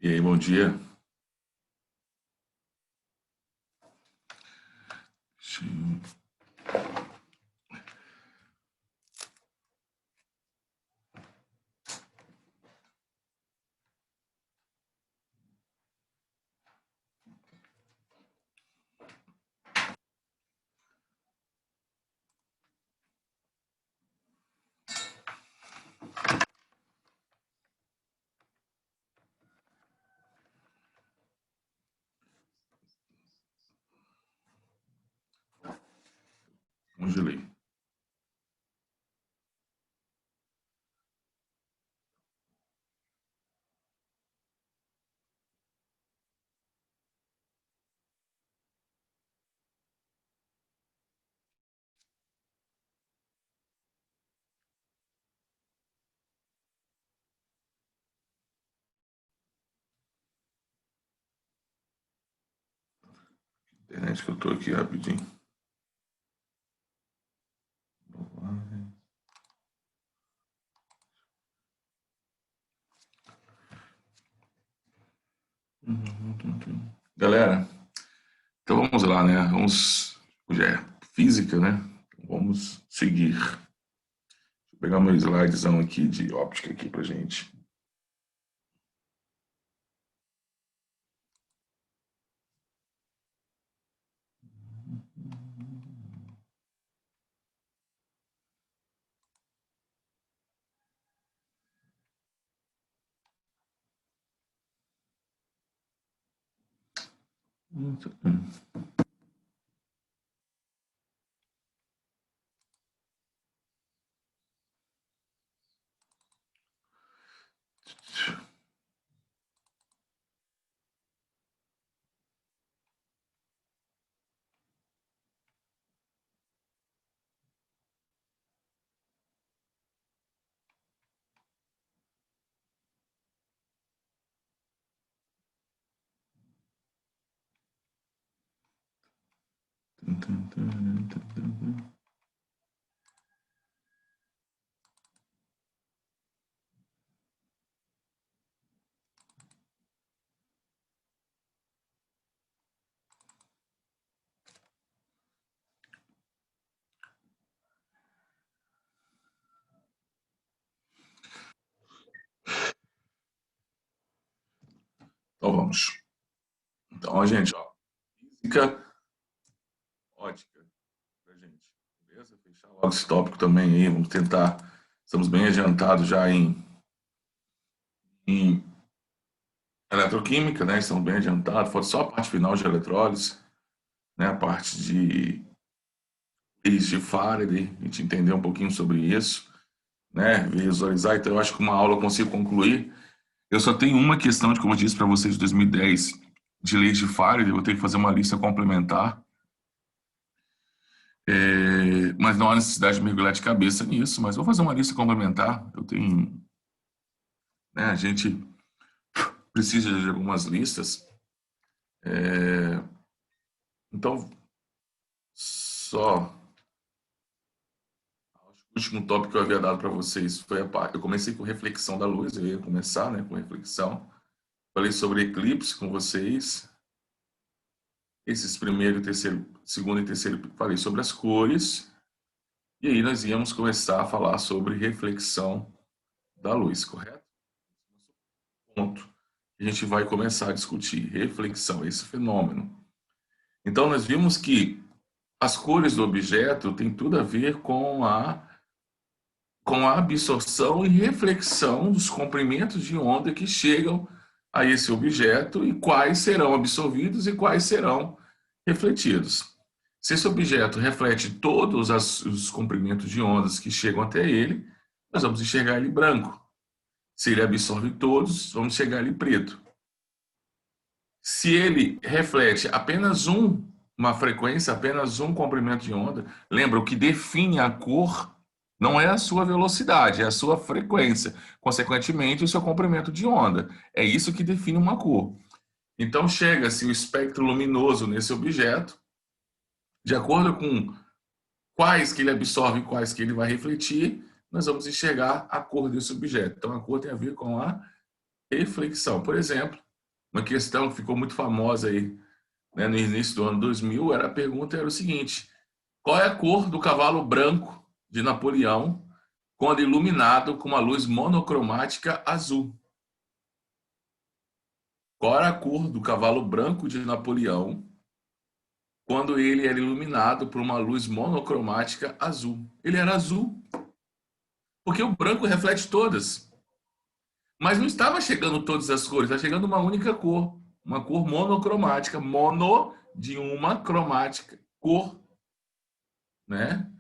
E aí, bom dia. Sim. Congelei. Internet que eu tô aqui rapidinho. Galera, então vamos lá, né? Hoje é física, né? Vamos seguir. Vou pegar meu slidezão aqui de óptica aqui pra gente. Muito bem. Então vamos. Então, a gente, ó, física ótica pra gente. Beleza? Fechar logo esse tópico também aí. Vamos tentar. Estamos bem adiantados já em eletroquímica, né? Estamos bem adiantados. Falta só a parte final de eletrólise, né? A parte de leis de Faraday, a gente entender um pouquinho sobre isso, né? Visualizar. Então, eu acho que uma aula eu consigo concluir. Eu só tenho uma questão de, como eu disse para vocês, de 2010, de leis de Faraday. Eu vou ter que fazer uma lista complementar. Mas não há necessidade de mergulhar de cabeça nisso, mas vou fazer uma lista complementar. Eu tenho, né, a gente precisa de algumas listas. É, então, só o último tópico que eu havia dado para vocês foi a parte. Eu comecei com reflexão da luz, eu ia começar, né, com reflexão. Falei sobre eclipse com vocês. Esses primeiro, terceiro, segundo e terceiro, falei sobre as cores. E aí nós íamos começar a falar sobre reflexão da luz, correto? Ponto. A gente vai começar a discutir reflexão, esse fenômeno. Então nós vimos que as cores do objeto têm tudo a ver com a absorção e reflexão dos comprimentos de onda que chegam a esse objeto e quais serão absorvidos e quais serão refletidos. Se esse objeto reflete todos os comprimentos de ondas que chegam até ele, nós vamos enxergar ele branco. Se ele absorve todos, vamos enxergar ele preto. Se ele reflete apenas uma frequência, apenas um comprimento de onda, lembra, o que define a cor não é a sua velocidade, é a sua frequência, consequentemente, o seu comprimento de onda. É isso que define uma cor. Então, chega-se o espectro luminoso nesse objeto, de acordo com quais que ele absorve e quais que ele vai refletir, nós vamos enxergar a cor desse objeto. Então, a cor tem a ver com a reflexão. Por exemplo, Uma questão que ficou muito famosa aí, né, no início do ano 2000, a pergunta era o seguinte: qual é a cor do cavalo branco de Napoleão quando iluminado com uma luz monocromática azul? Qual era a cor do cavalo branco de Napoleão quando ele era iluminado por uma luz monocromática azul? Ele era azul, porque o branco reflete todas. Mas não estava chegando todas as cores, estava chegando uma única cor, uma cor monocromática, mono de uma cromática, cor, né?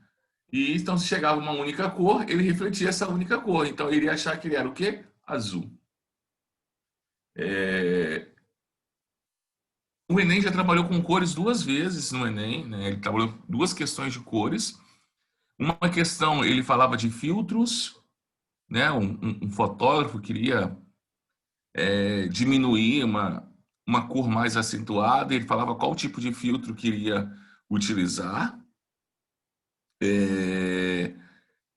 E então se chegava uma única cor, ele refletia essa única cor. Então ele ia achar que ele era o quê? Azul. É... O Enem já trabalhou com cores duas vezes no Enem, né? Ele trabalhou duas questões de cores. Uma questão ele falava de filtros, né? Um fotógrafo queria diminuir uma cor mais acentuada, ele falava qual tipo de filtro queria utilizar. E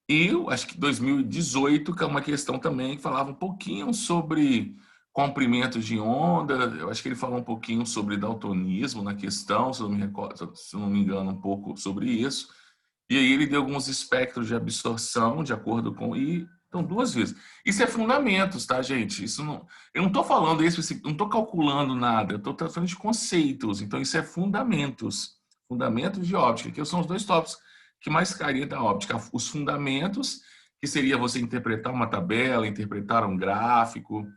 eu acho que 2018, que é uma questão também que falava um pouquinho sobre comprimento de onda, eu acho que ele falou um pouquinho sobre daltonismo na questão, se eu não me recordo, se eu não me engano, um pouco sobre isso. E aí ele deu alguns espectros de absorção de acordo com... Então, duas vezes. Isso é fundamentos, tá, gente? Isso não, eu não estou falando isso, não estou calculando nada, eu estou tratando de conceitos. Então, isso é fundamentos. Fundamentos de óptica, que são os dois tópicos que mais cairia da óptica. Os fundamentos, que seria você interpretar uma tabela, interpretar um gráfico,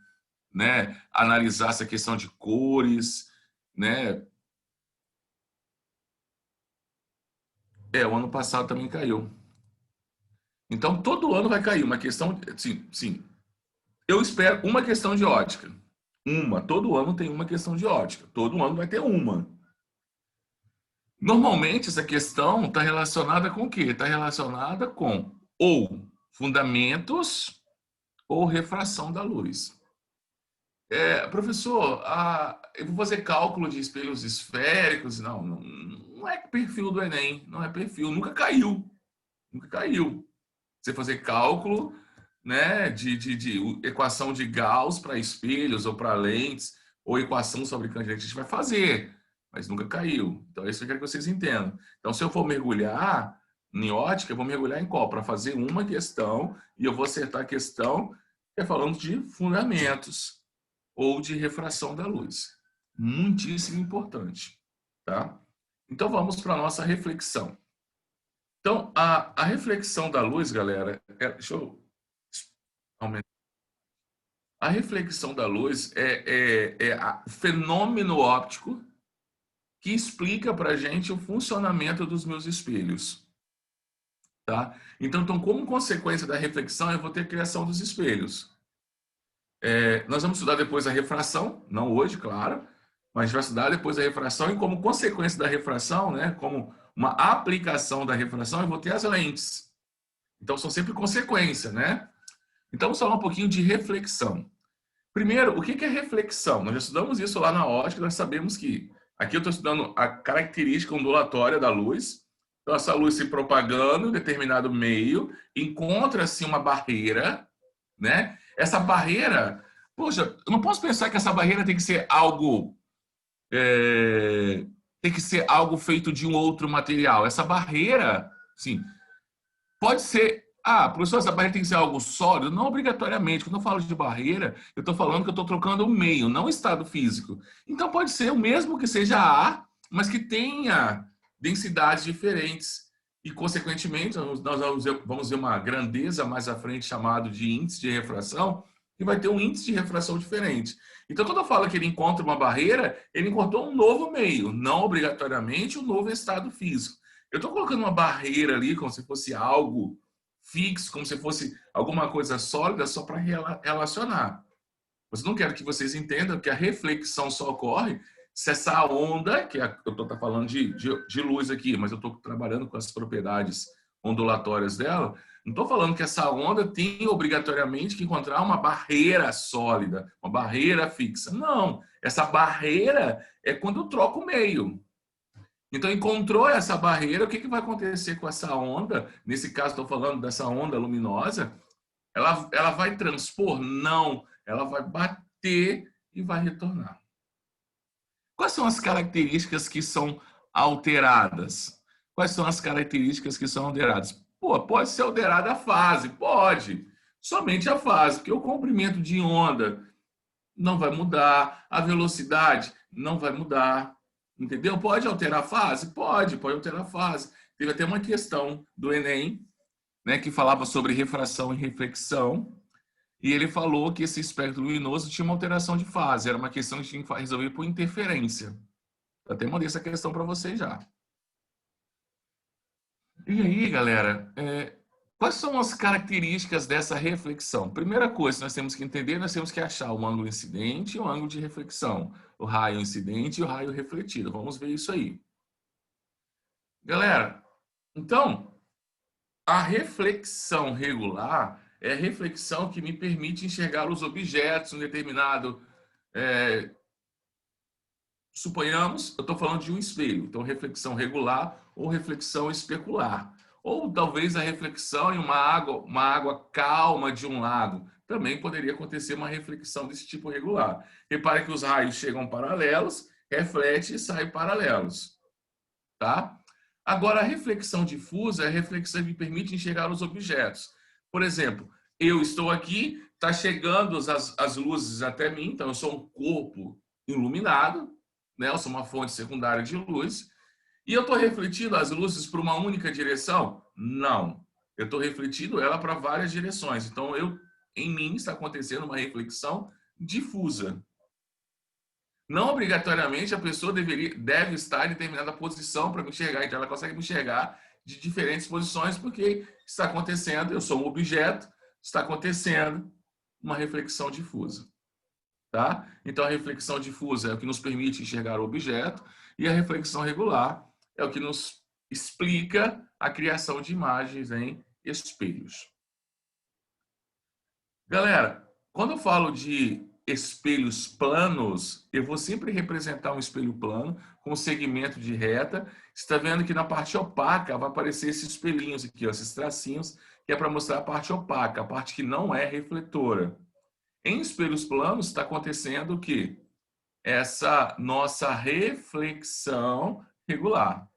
né? Analisar essa questão de cores, né? O ano passado também caiu. Então, todo ano vai cair uma questão, sim, sim. Eu espero uma questão de ótica. Todo ano tem uma questão de ótica. Todo ano vai ter uma. Normalmente, essa questão está relacionada com o quê? Está relacionada com ou fundamentos ou refração da luz. Professor, eu vou fazer cálculo de espelhos esféricos. Não é perfil do Enem, não é perfil, nunca caiu. Nunca caiu. Você fazer cálculo, né, de equação de Gauss para espelhos ou para lentes, ou equação sobre canto de lente, a gente vai fazer, mas nunca caiu. Então, é isso que eu quero que vocês entendam. Então, se eu for mergulhar em ótica, eu vou mergulhar em qual? Para fazer uma questão, e eu vou acertar a questão que é falando de fundamentos ou de refração da luz. Muitíssimo importante, tá? Então, vamos para a nossa reflexão. Então, a reflexão da luz, galera, deixa eu aumentar. A reflexão da luz é o fenômeno óptico que explica para a gente o funcionamento dos meus espelhos. Tá? Então, como consequência da reflexão, eu vou ter a criação dos espelhos. Nós vamos estudar depois a refração, não hoje, claro, mas a gente vai estudar depois a refração e como consequência da refração, né, como uma aplicação da refração, eu vou ter as lentes. Então, são sempre consequência, né? Então, vamos falar um pouquinho de reflexão. Primeiro, o que é reflexão? Nós já estudamos isso lá na ótica, nós sabemos que... Aqui eu estou estudando a característica ondulatória da luz. Então, essa luz se propagando em determinado meio, encontra-se uma barreira, né? Essa barreira... Poxa, eu não posso pensar que essa barreira tem que ser algo... tem que ser algo feito de um outro material. Essa barreira, sim, pode ser... professor, essa barreira tem que ser algo sólido? Não obrigatoriamente. Quando eu falo de barreira, eu estou falando que eu estou trocando o meio, não o estado físico. Então, pode ser o mesmo que seja ar, mas que tenha densidades diferentes. E, consequentemente, nós vamos ver uma grandeza mais à frente chamado de índice de refração, que vai ter um índice de refração diferente. Então, quando eu falo que ele encontra uma barreira, ele encontrou um novo meio, não obrigatoriamente um novo estado físico. Eu estou colocando uma barreira ali, como se fosse algo fixo, como se fosse alguma coisa sólida, só para relacionar. Mas não quero que vocês entendam que a reflexão só ocorre se essa onda, que eu estou falando de luz aqui, mas eu estou trabalhando com as propriedades ondulatórias dela, não estou falando que essa onda tem obrigatoriamente que encontrar uma barreira sólida, uma barreira fixa. Não, essa barreira é quando eu troco o meio. Então, encontrou essa barreira, o que vai acontecer com essa onda? Nesse caso, estou falando dessa onda luminosa. Ela vai transpor? Não. Ela vai bater e vai retornar. Quais são as características que são alteradas? Quais são as características que são alteradas? Pô, pode ser alterada a fase? Pode. Somente a fase, porque o comprimento de onda não vai mudar, a velocidade não vai mudar, entendeu? Pode alterar a fase? Pode alterar a fase. Teve até uma questão do Enem, né, que falava sobre refração e reflexão, e ele falou que esse espectro luminoso tinha uma alteração de fase, era uma questão que tinha que resolver por interferência. Eu até mandei essa questão para vocês já. E aí, galera, quais são as características dessa reflexão? Primeira coisa que nós temos que entender, nós temos que achar o ângulo incidente e o ângulo de reflexão. O raio incidente e o raio refletido. Vamos ver isso aí. Galera, então, a reflexão regular é a reflexão que me permite enxergar os objetos em um determinado... suponhamos, eu estou falando de um espelho, então reflexão regular ou reflexão especular. Ou talvez a reflexão em uma água calma de um lago. Também poderia acontecer uma reflexão desse tipo regular. Repare que os raios chegam paralelos, reflete e saem paralelos. Tá? Agora, a reflexão difusa é a reflexão que me permite enxergar os objetos. Por exemplo, eu estou aqui, está chegando as luzes até mim, então eu sou um corpo iluminado, né? Eu sou uma fonte secundária de luz, e eu estou refletindo as luzes para uma única direção? Não. Eu estou refletindo ela para várias direções. Então, em mim está acontecendo uma reflexão difusa. Não obrigatoriamente a pessoa deve estar em determinada posição para me enxergar. Então, ela consegue me enxergar de diferentes posições porque está acontecendo, eu sou um objeto, está acontecendo uma reflexão difusa. Tá? Então, a reflexão difusa é o que nos permite enxergar o objeto e a reflexão regular é o que nos explica a criação de imagens em espelhos. Galera, quando eu falo de espelhos planos, eu vou sempre representar um espelho plano com segmento de reta. Você está vendo que na parte opaca vai aparecer esses espelhinhos aqui, ó, esses tracinhos, que é para mostrar a parte opaca, a parte que não é refletora. Em espelhos planos está acontecendo o quê? Essa nossa reflexão regular.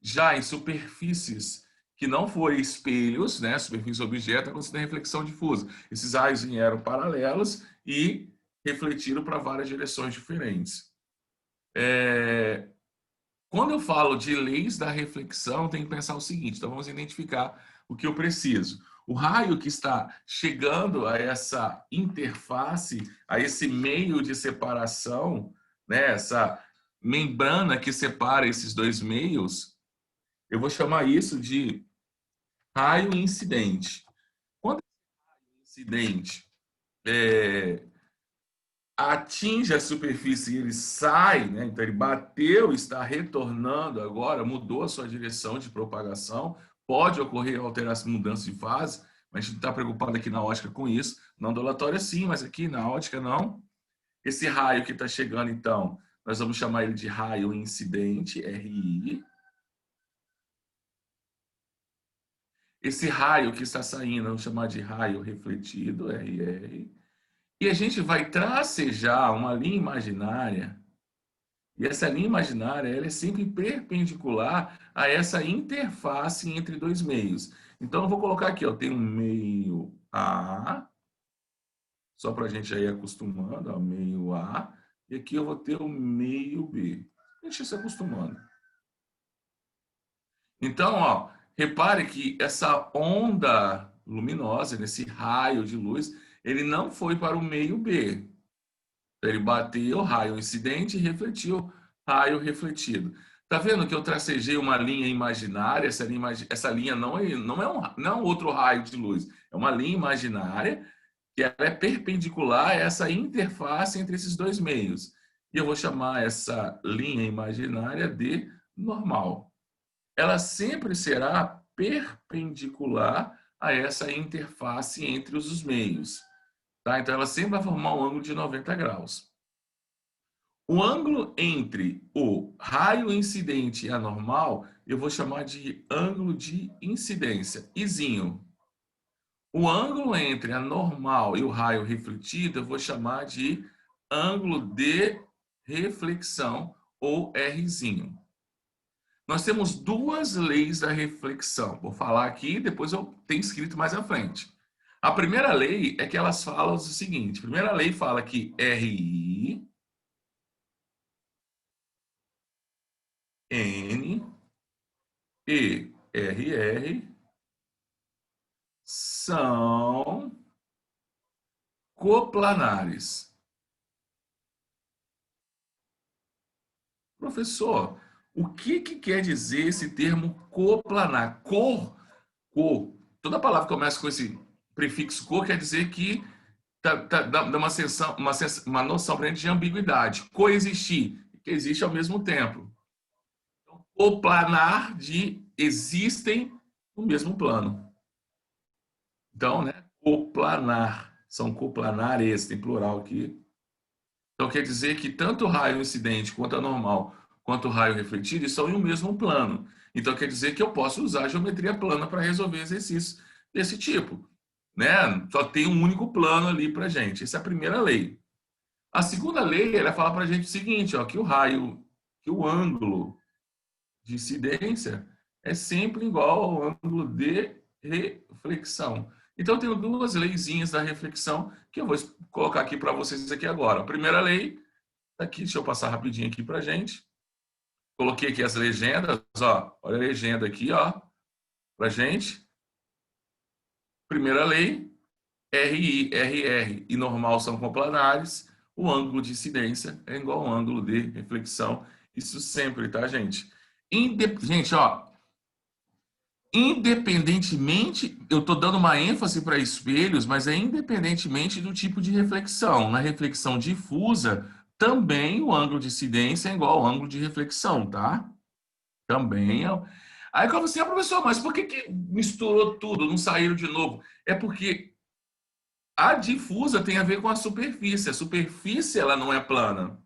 Já em superfícies que não foram espelhos, né, superfície objeto, está acontecendo a reflexão difusa. Esses raios vieram paralelos e refletiram para várias direções diferentes. Quando eu falo de leis da reflexão, tem que pensar o seguinte, então vamos identificar o que eu preciso. O raio que está chegando a essa interface, a esse meio de separação, né, essa membrana que separa esses dois meios, eu vou chamar isso de raio incidente. Quando o raio incidente atinge a superfície e ele sai, né? Então ele bateu, está retornando agora, mudou a sua direção de propagação, pode ocorrer alteração, mudança de fase, mas a gente não está preocupado aqui na ótica com isso. Na ondulatória sim, mas aqui na ótica não. Esse raio que está chegando, então, nós vamos chamar ele de raio incidente, RI. Esse raio que está saindo, vamos chamar de raio refletido, RR. E a gente vai tracejar uma linha imaginária. E essa linha imaginária ela é sempre perpendicular a essa interface entre dois meios. Então, eu vou colocar aqui, ó, tem um meio A, só para a gente ir acostumando, ó, meio A. E aqui eu vou ter o meio B. A gente se acostumando. Então, ó, repare que essa onda luminosa, nesse raio de luz, ele não foi para o meio B. Ele bateu raio incidente e refletiu raio refletido. Tá vendo que eu tracejei uma linha imaginária? Essa linha não é um outro raio de luz. É uma linha imaginária que ela é perpendicular a essa interface entre esses dois meios. E eu vou chamar essa linha imaginária de normal. Ela sempre será perpendicular a essa interface entre os meios. Tá? Então, ela sempre vai formar um ângulo de 90 graus. O ângulo entre o raio incidente e a normal, eu vou chamar de ângulo de incidência, Izinho. O ângulo entre a normal e o raio refletido, eu vou chamar de ângulo de reflexão, ou Rzinho. Nós temos duas leis da reflexão. Vou falar aqui, depois eu tenho escrito mais à frente. A primeira lei é que elas falam o seguinte: a primeira lei fala que RI, N e RR são coplanares. Professor, o que quer dizer esse termo coplanar? Toda palavra que começa com esse prefixo co quer dizer que dá uma, uma noção para a gente de ambiguidade. Coexistir, que existe ao mesmo tempo. Coplanar de existem no mesmo plano. Então, né? Coplanar. São coplanares, tem plural aqui. Então, quer dizer que tanto o raio incidente quanto a normal, quanto o raio refletido, estão em um mesmo plano. Então, quer dizer que eu posso usar a geometria plana para resolver exercícios desse tipo. Né? Só tem um único plano ali para gente. Essa é a primeira lei. A segunda lei, ela fala para a gente o seguinte, ó, que o raio, que o ângulo de incidência é sempre igual ao ângulo de reflexão. Então, eu tenho duas leizinhas da reflexão que eu vou colocar aqui para vocês aqui agora. A primeira lei, aqui, deixa eu passar rapidinho aqui para a gente. Coloquei aqui as legendas, ó, olha a legenda aqui, ó, para a gente. Primeira lei, RI, RR e normal são coplanares, o ângulo de incidência é igual ao ângulo de reflexão. Isso sempre, tá, gente? Gente, ó, independentemente, eu estou dando uma ênfase para espelhos, mas é independentemente do tipo de reflexão. Na reflexão difusa, também o ângulo de incidência é igual ao ângulo de reflexão, tá? Também é. Aí quando você, professor, mas por que misturou tudo, não saíram de novo? É porque a difusa tem a ver com a superfície. A superfície ela não é plana.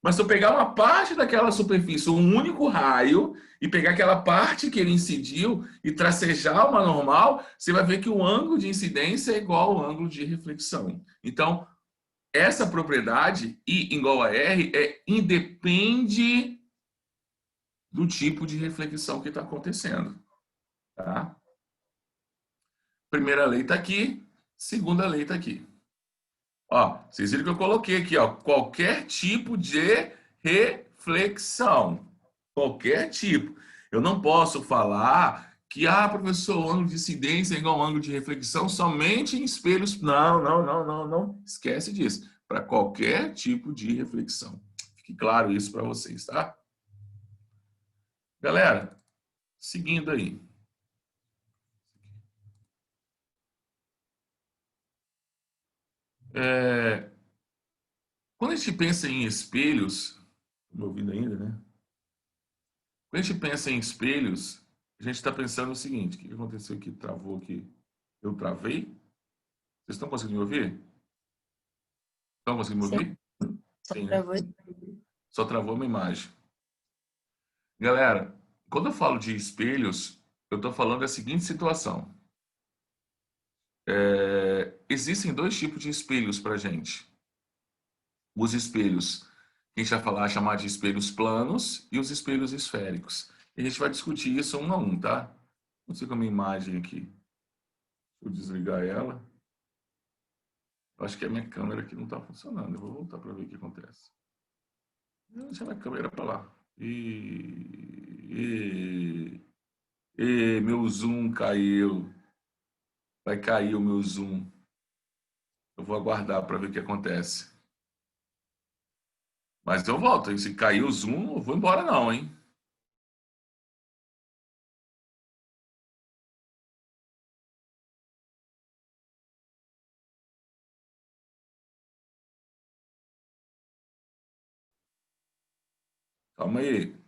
Mas se eu pegar uma parte daquela superfície, um único raio, e pegar aquela parte que ele incidiu e tracejar uma normal, você vai ver que o ângulo de incidência é igual ao ângulo de reflexão. Então, essa propriedade, I igual a R, independe do tipo de reflexão que está acontecendo. Tá? Primeira lei está aqui, segunda lei está aqui. Ó, vocês viram que eu coloquei aqui, ó, qualquer tipo de reflexão. Qualquer tipo. Eu não posso falar que, professor, o ângulo de incidência é igual ao ângulo de reflexão somente em espelhos. Não, não, não, não, não. Esquece disso. Para qualquer tipo de reflexão. Fique claro isso para vocês, tá? Galera, seguindo aí. É, quando a gente pensa em espelhos, me ouvindo ainda, né? Quando a gente pensa em espelhos, a gente está pensando o seguinte: o que aconteceu aqui? Travou aqui. Eu travei? Vocês estão conseguindo me ouvir? Estão conseguindo me Sim, ouvir? só Sim, para né? você. Só travou uma imagem. Galera, quando eu falo de espelhos, eu estou falando da seguinte situação. Existem dois tipos de espelhos para a gente. Os espelhos que a gente vai falar, chamar de espelhos planos e os espelhos esféricos. E a gente vai discutir isso um a um, tá? Não sei como a minha imagem aqui. Deixa eu desligar ela. Eu acho que a minha câmera aqui não está funcionando. Eu vou voltar para ver o que acontece. Eu deixar a câmera para lá. Meu zoom caiu. Vai cair o meu zoom. Eu vou aguardar para ver o que acontece. Mas eu volto. E se cair o zoom, eu vou embora não, hein? Calma aí.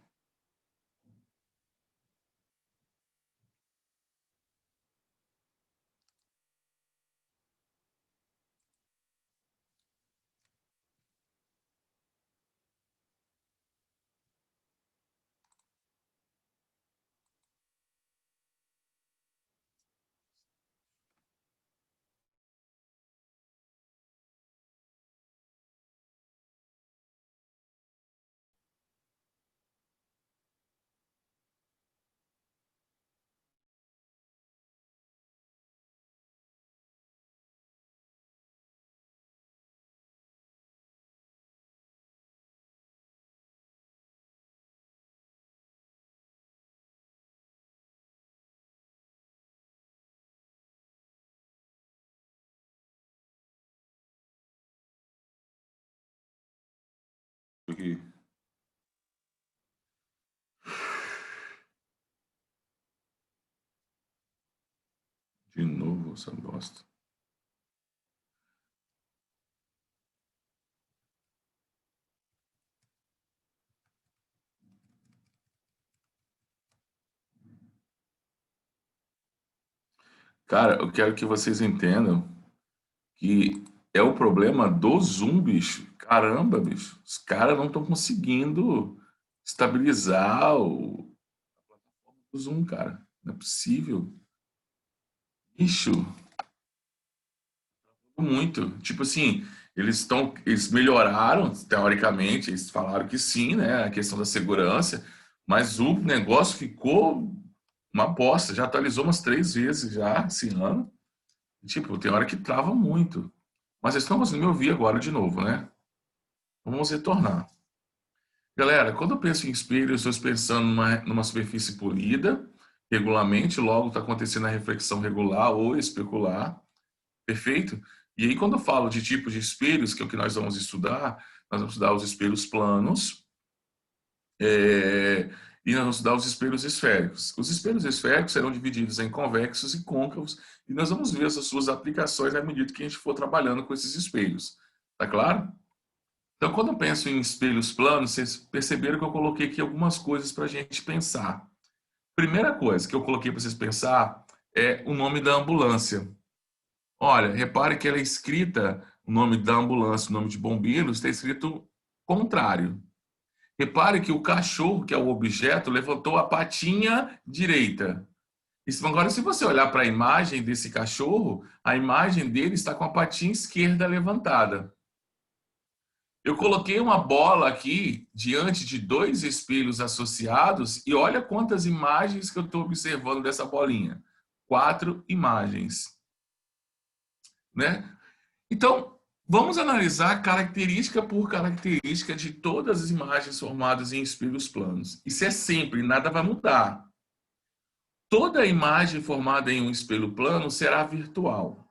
aqui. De novo essa bosta. Cara, eu quero que vocês entendam que é o problema do Zoom, bicho. Caramba, bicho. Os caras não estão conseguindo estabilizar o Zoom, cara. Não é possível. Bicho, muito. Tipo assim, eles melhoraram, teoricamente, eles falaram que sim, né? A questão da segurança, mas o negócio ficou uma bosta. Já atualizou umas 3 vezes já esse ano. Tipo, tem hora que trava muito. Mas vocês estão conseguindo me ouvir agora de novo, né? Vamos retornar. Galera, quando eu penso em espelho, eu estou pensando numa superfície polida, regularmente, logo está acontecendo a reflexão regular ou especular, perfeito? E aí, quando eu falo de tipos de espelhos, que é o que nós vamos estudar os espelhos planos, e nós vamos estudar os espelhos esféricos. Os espelhos esféricos serão divididos em convexos e côncavos, e nós vamos ver as suas aplicações à medida que a gente for trabalhando com esses espelhos. Tá claro? Então, quando eu penso em espelhos planos, vocês perceberam que eu coloquei aqui algumas coisas para a gente pensar. Primeira coisa que eu coloquei para vocês pensar é o nome da ambulância. Olha, repare que ela é escrita, o nome da ambulância, o nome de bombeiros, está escrito contrário. Repare que o cachorro, que é o objeto, levantou a patinha direita. Agora, se você olhar para a imagem desse cachorro, a imagem dele está com a patinha esquerda levantada. Eu coloquei uma bola aqui diante de 2 espelhos associados e olha quantas imagens que eu estou observando dessa bolinha. 4 imagens, né? Então, vamos analisar característica por característica de todas as imagens formadas em espelhos planos. Isso é sempre, nada vai mudar. Toda imagem formada em um espelho plano será virtual.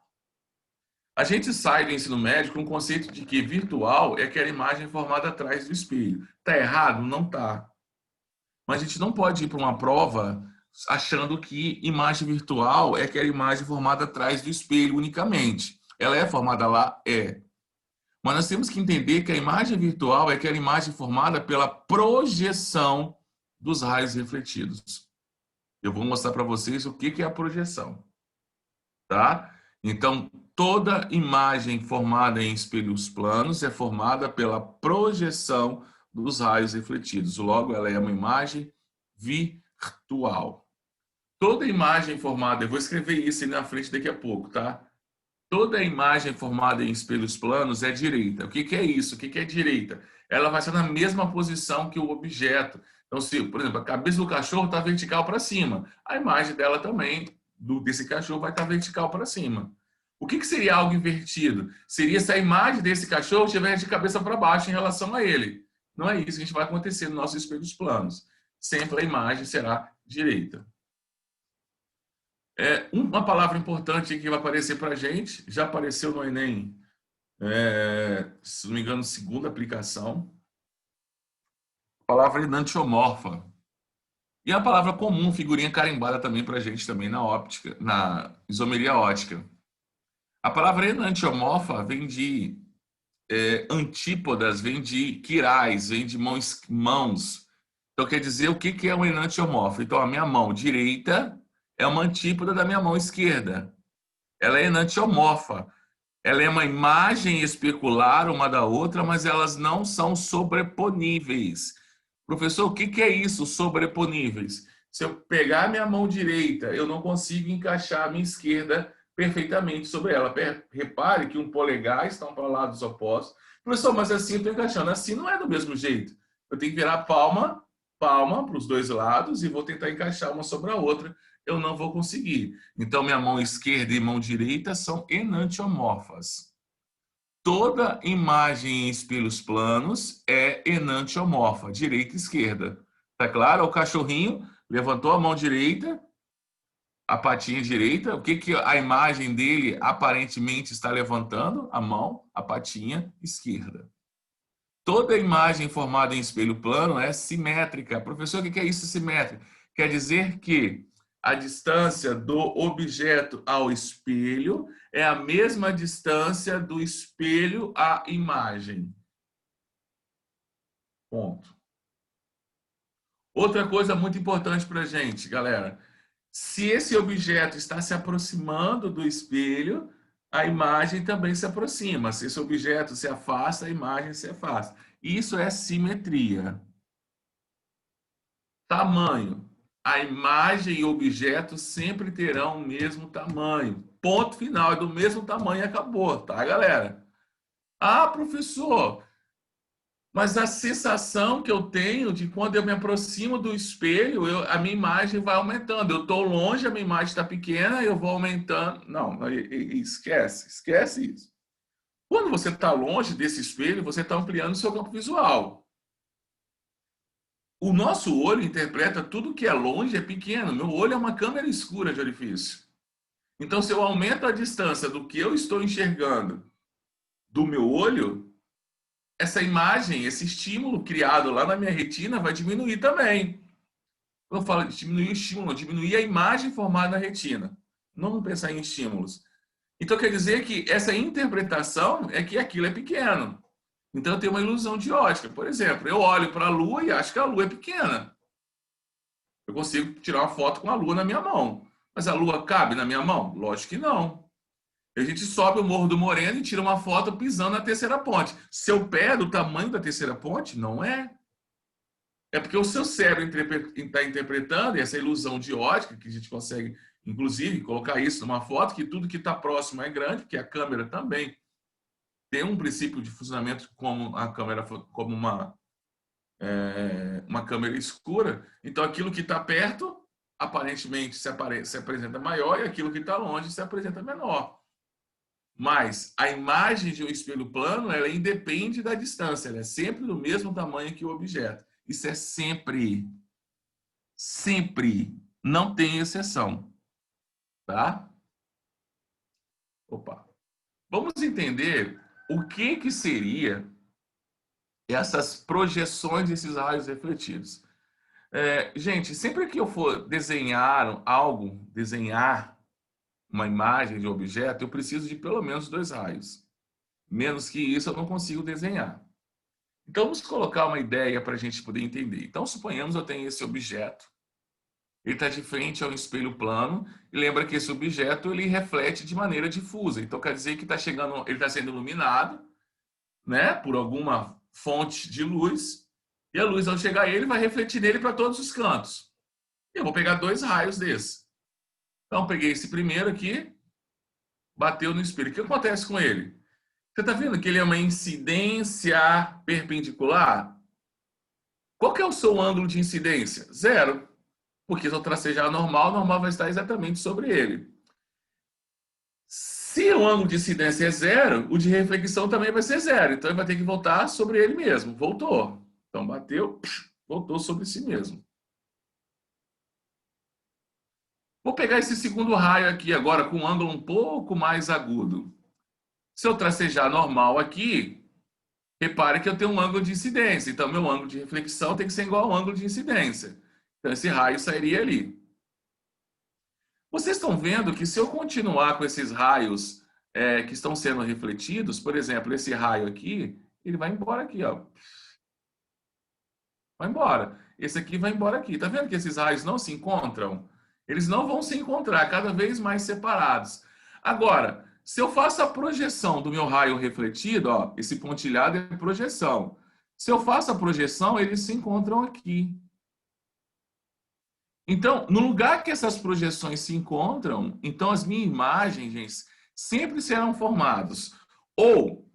A gente sai do ensino médio com o conceito de que virtual é aquela imagem formada atrás do espelho. Está errado? Não está. Mas a gente não pode ir para uma prova achando que imagem virtual é aquela imagem formada atrás do espelho unicamente. Ela é formada lá? É. Mas nós temos que entender que a imagem virtual é aquela imagem formada pela projeção dos raios refletidos. Eu vou mostrar para vocês o que é a projeção, tá? Então, toda imagem formada em espelhos planos é formada pela projeção dos raios refletidos. Logo, ela é uma imagem virtual. Toda imagem formada, eu vou escrever isso aí na frente daqui a pouco, tá? Toda imagem formada em espelhos planos é direita. O que é isso? O que é direita? Ela vai estar na mesma posição que o objeto. Então, se, por exemplo, a cabeça do cachorro está vertical para cima, a imagem dela também, desse cachorro, vai estar vertical para cima. O que seria algo invertido? Seria se a imagem desse cachorro estiver de cabeça para baixo em relação a ele. Não é isso que vai acontecer nos nossos espelhos planos. Sempre a imagem será direita. Uma palavra importante que vai aparecer para a gente, já apareceu no Enem, se não me engano, segunda aplicação, a palavra enantiomorfa. E a palavra comum, figurinha carimbada também para a gente, também na óptica, na isomeria ótica. A palavra enantiomorfa vem de antípodas, vem de quirais, vem de mãos. Então, quer dizer, o que é um enantiomorfo? Então, a minha mão direita é uma antípoda da minha mão esquerda. Ela é enantiomorfa. Ela é uma imagem especular uma da outra, mas elas não são sobreponíveis. Professor, o que é isso, sobreponíveis? Se eu pegar a minha mão direita, eu não consigo encaixar a minha esquerda perfeitamente sobre ela. Repare que um polegar estão para lados opostos. Professor, mas assim eu estou encaixando. Assim não é do mesmo jeito. Eu tenho que virar palma para os 2 lados e vou tentar encaixar uma sobre a outra. Eu não vou conseguir. Então, minha mão esquerda e mão direita são enantiomorfas. Toda imagem em espelhos planos é enantiomorfa, direita e esquerda. Tá claro? O cachorrinho levantou a mão direita, a patinha direita. O que a imagem dele aparentemente está levantando? A mão, a patinha esquerda. Toda imagem formada em espelho plano é simétrica. Professor, o que é isso, simétrica? Quer dizer que a distância do objeto ao espelho é a mesma distância do espelho à imagem. Ponto. Outra coisa muito importante para a gente, galera. Se esse objeto está se aproximando do espelho, a imagem também se aproxima. Se esse objeto se afasta, a imagem se afasta. Isso é simetria. Tamanho. A imagem e o objeto sempre terão o mesmo tamanho. Ponto final. É do mesmo tamanho e acabou, tá, galera? Ah, professor, mas a sensação que eu tenho de quando eu me aproximo do espelho, a minha imagem vai aumentando. Eu estou longe, a minha imagem está pequena, eu vou aumentando. Não, esquece isso. Quando você está longe desse espelho, você está ampliando o seu campo visual. O nosso olho interpreta tudo que é longe é pequeno. Meu olho é uma câmera escura de orifício. Então, se eu aumento a distância do que eu estou enxergando do meu olho, essa imagem, esse estímulo criado lá na minha retina vai diminuir também. Eu falo diminuir o estímulo, diminuir a imagem formada na retina. Não vamos pensar em estímulos. Então, quer dizer que essa interpretação é que aquilo é pequeno. Então, eu tenho uma ilusão de ótica. Por exemplo, eu olho para a Lua e acho que a Lua é pequena. Eu consigo tirar uma foto com a Lua na minha mão. Mas a Lua cabe na minha mão? Lógico que não. A gente sobe o Morro do Moreno e tira uma foto pisando na terceira ponte. Seu pé é do tamanho da terceira ponte? Não é. É porque o seu cérebro está interpretando, e essa ilusão de ótica, que a gente consegue, inclusive, colocar isso numa foto, que tudo que está próximo é grande, porque a câmera também tem um princípio de funcionamento como a câmera, como uma câmera escura. Então, aquilo que está perto, aparentemente, se apresenta maior, e aquilo que está longe se apresenta menor. Mas a imagem de um espelho plano, ela independe da distância, ela é sempre do mesmo tamanho que o objeto. Isso é sempre, sempre, não tem exceção, tá? Opa. Vamos entender o que seria essas projeções desses raios refletidos. Gente, sempre que eu for desenhar algo, desenhar uma imagem de um objeto, eu preciso de pelo menos 2 raios. Menos que isso eu não consigo desenhar. Então, vamos colocar uma ideia para a gente poder entender. Então, suponhamos eu tenho esse objeto, ele está de frente a um espelho plano, e lembra que esse objeto ele reflete de maneira difusa. Então, quer dizer que ele está sendo iluminado, né, por alguma fonte de luz, e a luz, ao chegar a ele, vai refletir nele para todos os cantos. Eu vou pegar 2 raios desse. Então, peguei esse primeiro aqui, bateu no espelho. O que acontece com ele? Você está vendo que ele é uma incidência perpendicular? Qual que é o seu ângulo de incidência? 0. Porque se eu tracejar normal, o normal vai estar exatamente sobre ele. Se o ângulo de incidência é 0, o de reflexão também vai ser 0. Então, ele vai ter que voltar sobre ele mesmo. Voltou. Então, bateu, voltou sobre si mesmo. Vou pegar esse segundo raio aqui agora com um ângulo um pouco mais agudo. Se eu tracejar normal aqui, repare que eu tenho um ângulo de incidência. Então, meu ângulo de reflexão tem que ser igual ao ângulo de incidência. Então, esse raio sairia ali. Vocês estão vendo que se eu continuar com esses raios que estão sendo refletidos, por exemplo, esse raio aqui, ele vai embora aqui, ó. Vai embora. Esse aqui vai embora aqui. Tá vendo que esses raios não se encontram? Eles não vão se encontrar, cada vez mais separados. Agora, se eu faço a projeção do meu raio refletido, ó, esse pontilhado é projeção. Se eu faço a projeção, eles se encontram aqui. Então, no lugar que essas projeções se encontram, então as minhas imagens sempre serão formadas ou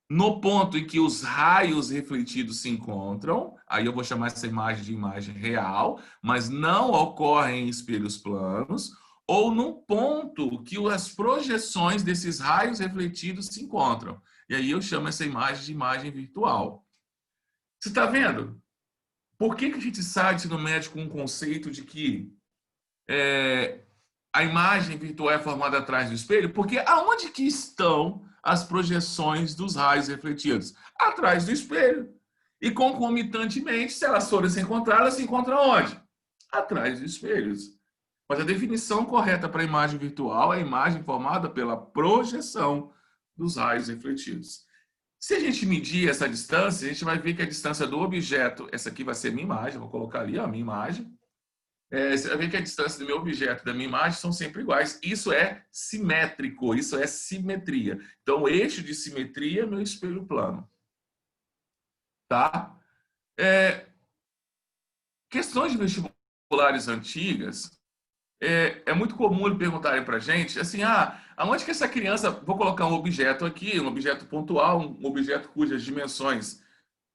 no ponto em que os raios refletidos se encontram, aí eu vou chamar essa imagem de imagem real, mas não ocorre em espelhos planos, ou no ponto que as projeções desses raios refletidos se encontram. E aí eu chamo essa imagem de imagem virtual. Você está vendo? Por que a gente sai do ensino médio com um conceito de que a imagem virtual é formada atrás do espelho? Porque aonde que estão as projeções dos raios refletidos? Atrás do espelho. E concomitantemente, se elas forem se encontrar, elas se encontram onde? Atrás dos espelhos. Mas a definição correta para a imagem virtual é a imagem formada pela projeção dos raios refletidos. Se a gente medir essa distância, a gente vai ver que a distância do objeto, essa aqui vai ser minha imagem, vou colocar ali a minha imagem, você vai ver que a distância do meu objeto e da minha imagem são sempre iguais. Isso é simétrico, isso é simetria. Então, o eixo de simetria é meu espelho plano. Tá? Questões de vestibulares antigas, é muito comum eles perguntarem para a gente, assim, aonde que essa criança... Vou colocar um objeto aqui, um objeto pontual, um objeto cujas dimensões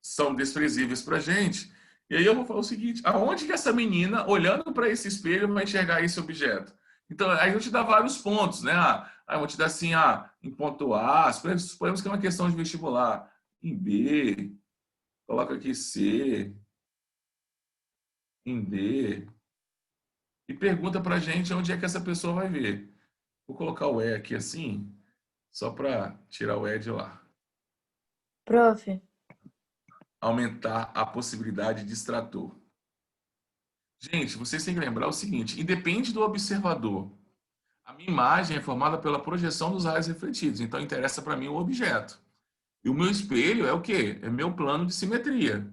são desprezíveis para a gente. E aí eu vou falar o seguinte, aonde que essa menina, olhando para esse espelho, vai enxergar esse objeto? Então, aí eu te dá vários pontos, né? Aí eu vou te dar assim, em ponto A, suponhamos que é uma questão de vestibular. Em B, coloca aqui C, em D, e pergunta para a gente onde é que essa pessoa vai ver. Vou colocar o E aqui assim, só para tirar o E de lá. Prof. Aumentar a possibilidade de extrator. Gente, vocês têm que lembrar o seguinte, independe do observador. A minha imagem é formada pela projeção dos raios refletidos, então interessa para mim o objeto. E o meu espelho é o quê? É meu plano de simetria.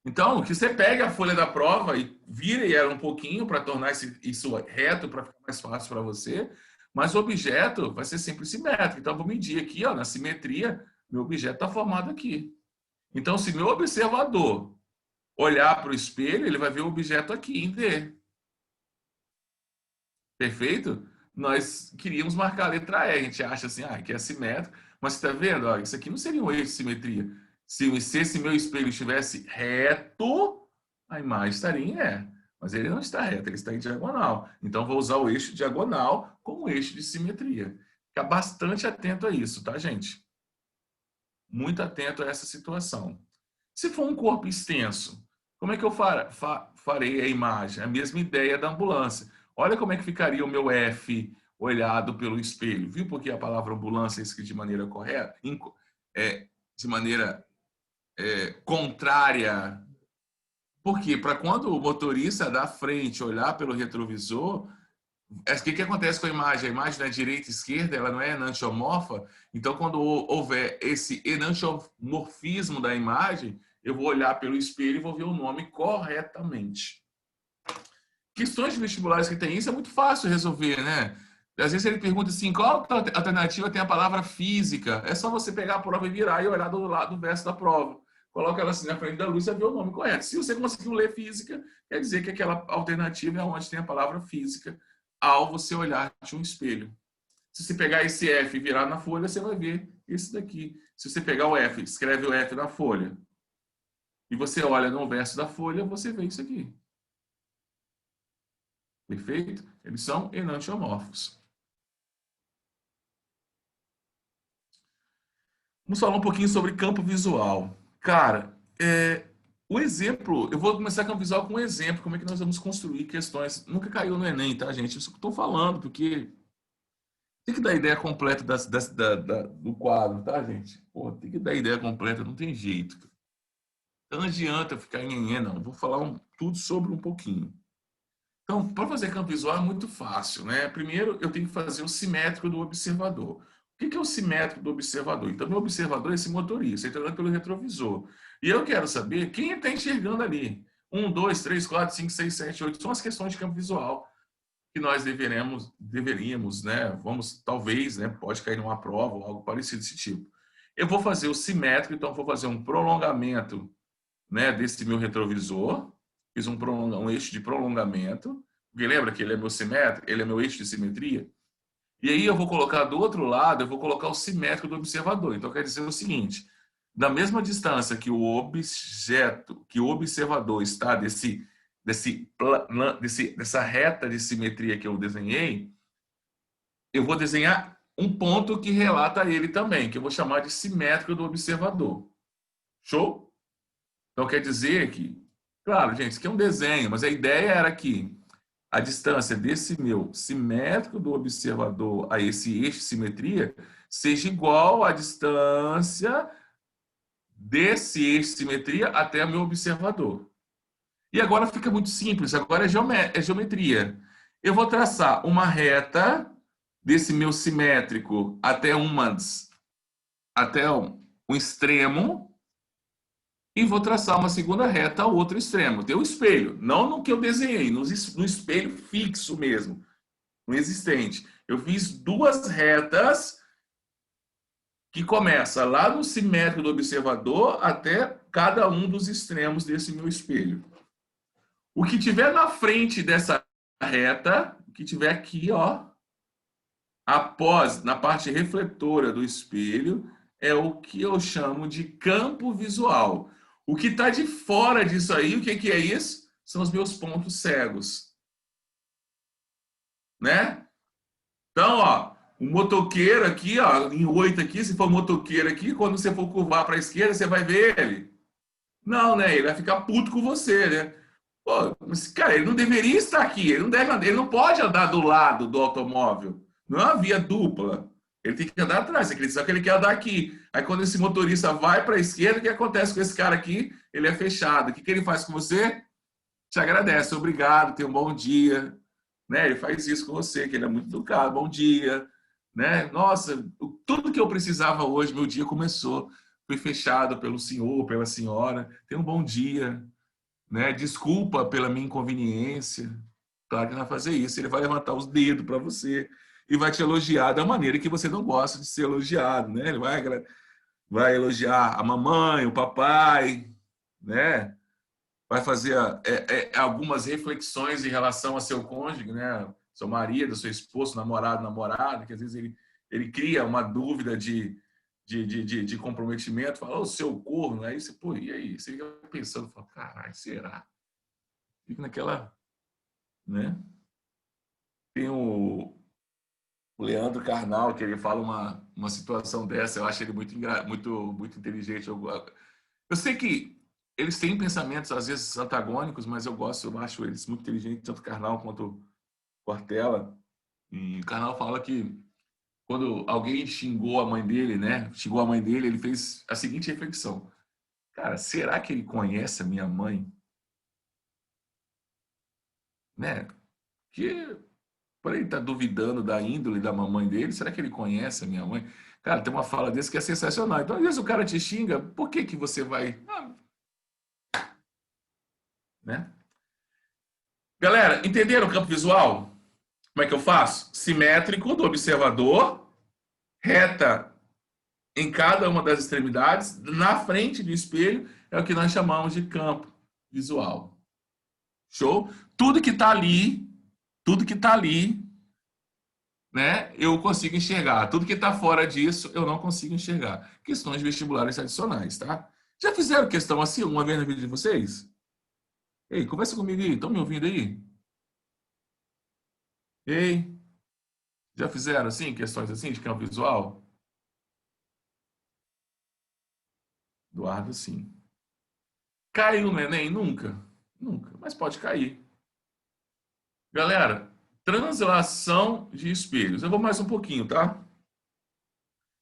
Então, que você pegue a folha da prova e vire ela um pouquinho para tornar isso reto, para ficar mais fácil para você, mas o objeto vai ser sempre simétrico. Então, eu vou medir aqui, na simetria, meu objeto está formado aqui. Então, se meu observador olhar para o espelho, ele vai ver o objeto aqui em D. Perfeito? Nós queríamos marcar a letra E, a gente acha assim, que é simétrico, mas você está vendo? Isso aqui não seria um eixo de simetria. Se esse meu espelho estivesse reto, a imagem estaria em E. Mas ele não está reto, ele está em diagonal. Então, vou usar o eixo diagonal como eixo de simetria. Fica bastante atento a isso, tá, gente? Muito atento a essa situação. Se for um corpo extenso, como é que eu farei a imagem? A mesma ideia da ambulância. Olha como é que ficaria o meu F olhado pelo espelho. Viu porque a palavra ambulância é escrita de maneira correta? De maneira contrária. Por quê? Para quando o motorista da frente olhar pelo retrovisor, o que acontece com a imagem? A imagem da direita e esquerda, ela não é enantiomorfa. Então, quando houver esse enantiomorfismo da imagem, eu vou olhar pelo espelho e vou ver o nome corretamente. Questões de vestibulares que tem isso é muito fácil resolver, né? Às vezes ele pergunta assim, qual alternativa tem a palavra física? É só você pegar a prova e virar e olhar do lado do verso da prova. Coloca ela assim na frente da luz e vai ver o nome correto. Se você conseguiu ler física, quer dizer que aquela alternativa é onde tem a palavra física ao você olhar de um espelho. Se você pegar esse F e virar na folha, você vai ver esse daqui. Se você pegar o F, escreve o F na folha, e você olha no verso da folha, você vê isso aqui. Perfeito? Eles são enantiomorfos. Vamos falar um pouquinho sobre campo visual. Cara, o exemplo, eu vou começar campo visual com um exemplo, como é que nós vamos construir questões. Nunca caiu no Enem, tá, gente? Isso que eu estou falando, porque tem que dar a ideia completa do quadro, tá, gente? Pô, tem que dar a ideia completa, não tem jeito. Não adianta ficar em não. Eu vou falar tudo sobre um pouquinho. Então, para fazer campo visual é muito fácil, né? Primeiro, eu tenho que fazer o simétrico do observador. O que é o simétrico do observador? Então, meu observador é esse motorista, ele está olhando pelo retrovisor. E eu quero saber quem está enxergando ali. 1, 2, 3, 4, 5, 6, 7, 8. São as questões de campo visual que nós deveríamos, né? Vamos, talvez, né? Pode cair numa prova ou algo parecido desse tipo. Eu vou fazer o simétrico, então vou fazer um prolongamento, né, desse meu retrovisor. Fiz um eixo de prolongamento. Porque lembra que ele é meu simétrico, ele é meu eixo de simetria? E aí eu vou colocar do outro lado, eu vou colocar o simétrico do observador. Então quer dizer o seguinte, da mesma distância que o objeto, que o observador está dessa reta de simetria que eu desenhei, eu vou desenhar um ponto que relata ele também, que eu vou chamar de simétrico do observador. Show? Então quer dizer que, claro, gente, isso aqui é um desenho, mas a ideia era que a distância desse meu simétrico do observador a esse eixo de simetria seja igual à distância desse eixo de simetria até o meu observador. E agora fica muito simples, agora é geometria. Eu vou traçar uma reta desse meu simétrico até um extremo e vou traçar uma segunda reta ao outro extremo. Tem o espelho, não no que eu desenhei, no espelho fixo mesmo, no existente. Eu fiz duas retas que começa lá no simétrico do observador até cada um dos extremos desse meu espelho. O que tiver na frente dessa reta, o que tiver aqui, ó, após, na parte refletora do espelho, é o que eu chamo de campo visual. O que está de fora disso aí, o que é isso? São os meus pontos cegos. Né? Então, ó, o motoqueiro aqui, ó, em 8 aqui, se for motoqueiro aqui, quando você for curvar para a esquerda, você vai ver ele. Não, né? Ele vai ficar puto com você, né? Pô, mas, cara, ele não deveria estar aqui, ele não pode andar do lado do automóvel. Não é uma via dupla. Ele tem que andar atrás, você acredita que ele quer andar aqui. Aí quando esse motorista vai para a esquerda, o que acontece com esse cara aqui? Ele é fechado. O que ele faz com você? Te agradece, obrigado, tenha um bom dia. Né? Ele faz isso com você, que ele é muito educado, bom dia. Né? Nossa, tudo que eu precisava hoje, meu dia começou. Fui fechado pelo senhor, pela senhora. Tenha um bom dia. Né? Desculpa pela minha inconveniência. Claro que ele vai fazer isso. Ele vai levantar os dedos para você e vai te elogiar da maneira que você não gosta de ser elogiado. Né? Ele vai elogiar a mamãe, o papai, né? Vai fazer algumas reflexões em relação a seu cônjuge, né? Seu marido, seu esposo, namorado, namorada, que às vezes ele cria uma dúvida de comprometimento, fala, o seu corno, aí você, pô, e aí? Você fica pensando, fala, caralho, será? Fica naquela, né? Tem o Leandro Carnal, que ele fala uma situação dessa, eu acho ele muito inteligente. Eu sei que eles têm pensamentos, às vezes, antagônicos, mas eu acho eles muito inteligentes, tanto Carnal quanto Cortella. E o Carnal fala que quando alguém xingou a mãe dele, né? Xingou a mãe dele, ele fez a seguinte reflexão. Cara, será que ele conhece a minha mãe? Né? Que por ele estar duvidando da índole da mamãe dele, será que ele conhece a minha mãe? Cara, tem uma fala desse que é sensacional. Então, às vezes o cara te xinga, por que que você vai... né? Galera, entenderam o campo visual? Como é que eu faço? Simétrico do observador, reta em cada uma das extremidades, na frente do espelho, é o que nós chamamos de campo visual. Show? Tudo que está ali, né, eu consigo enxergar. Tudo que está fora disso, eu não consigo enxergar. Questões vestibulares adicionais, tá? Já fizeram questão assim uma vez na vida de vocês? Ei, conversa comigo aí. Estão me ouvindo aí? Ei, já fizeram assim, questões assim de campo visual? Eduardo, sim. Caiu no Enem? Nunca. Nunca, mas pode cair. Galera, translação de espelhos. Eu vou mais um pouquinho, tá?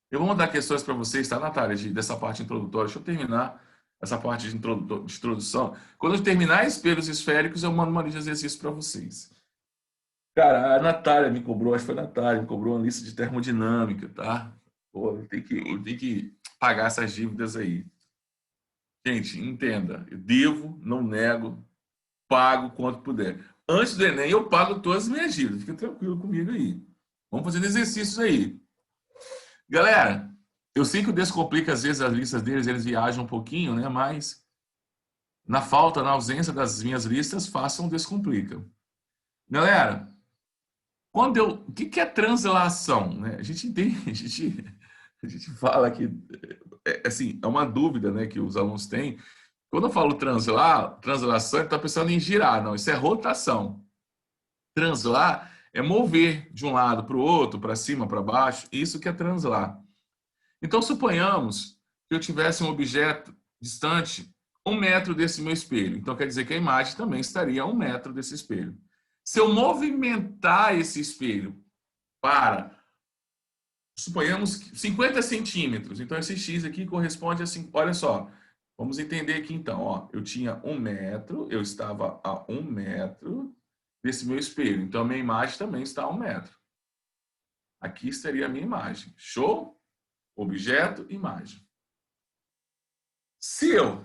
Eu vou mandar questões para vocês, tá, Natália, dessa parte introdutória. Deixa eu terminar essa parte de introdução. Quando eu terminar espelhos esféricos, eu mando uma lista de exercícios para vocês. Cara, a Natália me cobrou, acho que foi a Natália, me cobrou uma lista de termodinâmica, tá? Pô, eu tenho que pagar essas dívidas aí. Gente, entenda, eu devo, não nego, pago quanto puder. Antes do Enem, eu pago todas as minhas dívidas. Fica tranquilo comigo aí. Vamos fazendo exercícios aí. Galera, eu sei que o Descomplica, às vezes, as listas deles, eles viajam um pouquinho, né? Mas, na ausência das minhas listas, façam o Descomplica. Galera, o que é translação? Né? A gente entende, a gente fala que, assim, é uma dúvida, né, que os alunos têm. Quando eu falo translação, ele está pensando em girar. Não, isso é rotação. Translar é mover de um lado para o outro, para cima, para baixo. Isso que é translar. Então, suponhamos que eu tivesse um objeto distante 1 metro desse meu espelho. Então, quer dizer que a imagem também estaria a 1 metro desse espelho. Se eu movimentar esse espelho para, suponhamos, 50 centímetros, então esse X aqui corresponde a 5. Olha só, vamos entender aqui então. Ó, eu tinha 1 metro, eu estava a 1 metro desse meu espelho, então a minha imagem também está a 1 metro. Aqui estaria a minha imagem. Show? Objeto, imagem.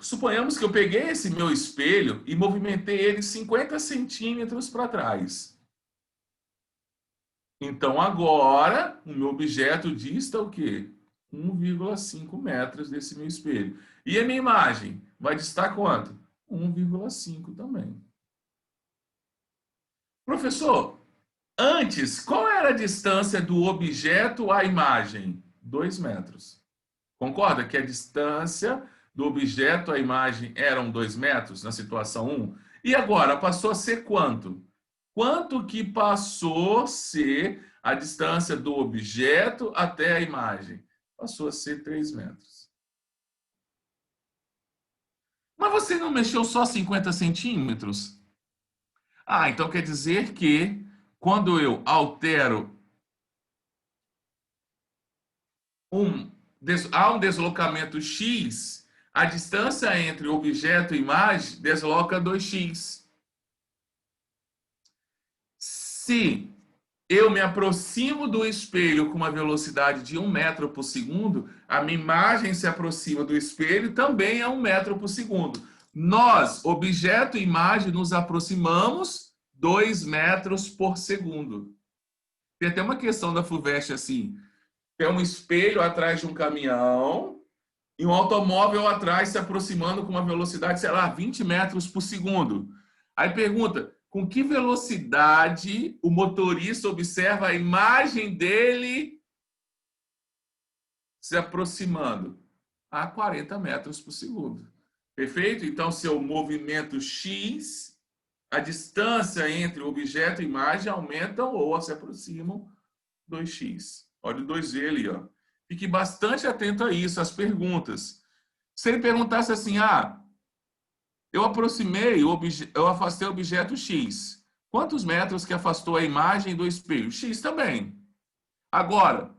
Suponhamos que eu peguei esse meu espelho e movimentei ele 50 centímetros para trás. Então, agora, o meu objeto dista o quê? 1,5 metros desse meu espelho. E a minha imagem vai distar quanto? 1,5 também. Professor, antes, qual era a distância do objeto à imagem? 2 metros. Concorda que a distância do objeto à imagem eram 2 metros na situação 1? E agora passou a ser quanto? Quanto que passou a ser a distância do objeto até a imagem? Passou a ser 3 metros. Mas você não mexeu só 50 centímetros? Ah, então quer dizer que quando eu altero há um deslocamento x, a distância entre objeto e imagem desloca 2x. Se eu me aproximo do espelho com uma velocidade de 1 metro por segundo, a minha imagem se aproxima do espelho também a 1 metro por segundo. Nós, objeto e imagem, nos aproximamos 2 metros por segundo. Tem até uma questão da FUVEST assim, tem um espelho atrás de um caminhão e um automóvel atrás se aproximando com uma velocidade, sei lá, 20 metros por segundo. Aí pergunta, com que velocidade o motorista observa a imagem dele se aproximando? A 40 metros por segundo. Perfeito? Então, se eu movimento X, a distância entre o objeto e a imagem aumenta ou se aproximam 2x. Olha o 2V ali, ó. Fique bastante atento a isso, às perguntas. Se ele perguntasse assim, eu afastei o objeto X. Quantos metros que afastou a imagem do espelho? X também. Agora,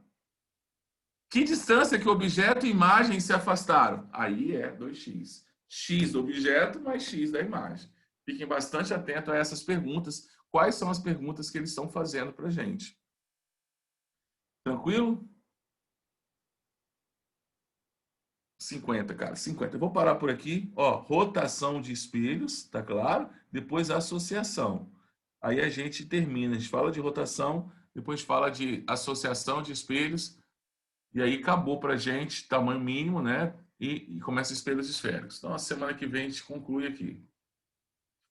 que distância que o objeto e imagem se afastaram? Aí é 2x. X do objeto mais X da imagem. Fiquem bastante atentos a essas perguntas. Quais são as perguntas que eles estão fazendo para a gente? Tranquilo? 50, cara, 50. Eu vou parar por aqui. Ó, rotação de espelhos, tá claro? Depois associação. Aí a gente termina. A gente fala de rotação, depois fala de associação de espelhos. E aí acabou pra gente, tamanho mínimo, né? E começa espelhos esféricos. Então, a semana que vem a gente conclui aqui.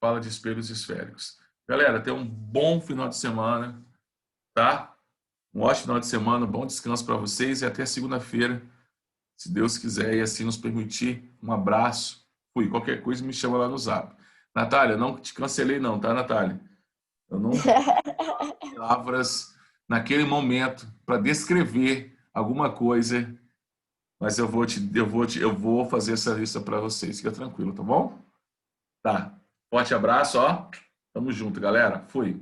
Fala de espelhos esféricos. Galera, tenha um bom final de semana, tá? Um ótimo final de semana, um bom descanso para vocês e até segunda-feira, se Deus quiser e assim nos permitir. Um abraço. Fui. Qualquer coisa me chama lá no Zap. Natália, não te cancelei não, tá, Natália? Eu não tenho palavras naquele momento para descrever alguma coisa, mas eu vou fazer essa lista para vocês. Fica tranquilo, tá bom? Tá. Forte abraço, ó. Tamo junto, galera. Fui.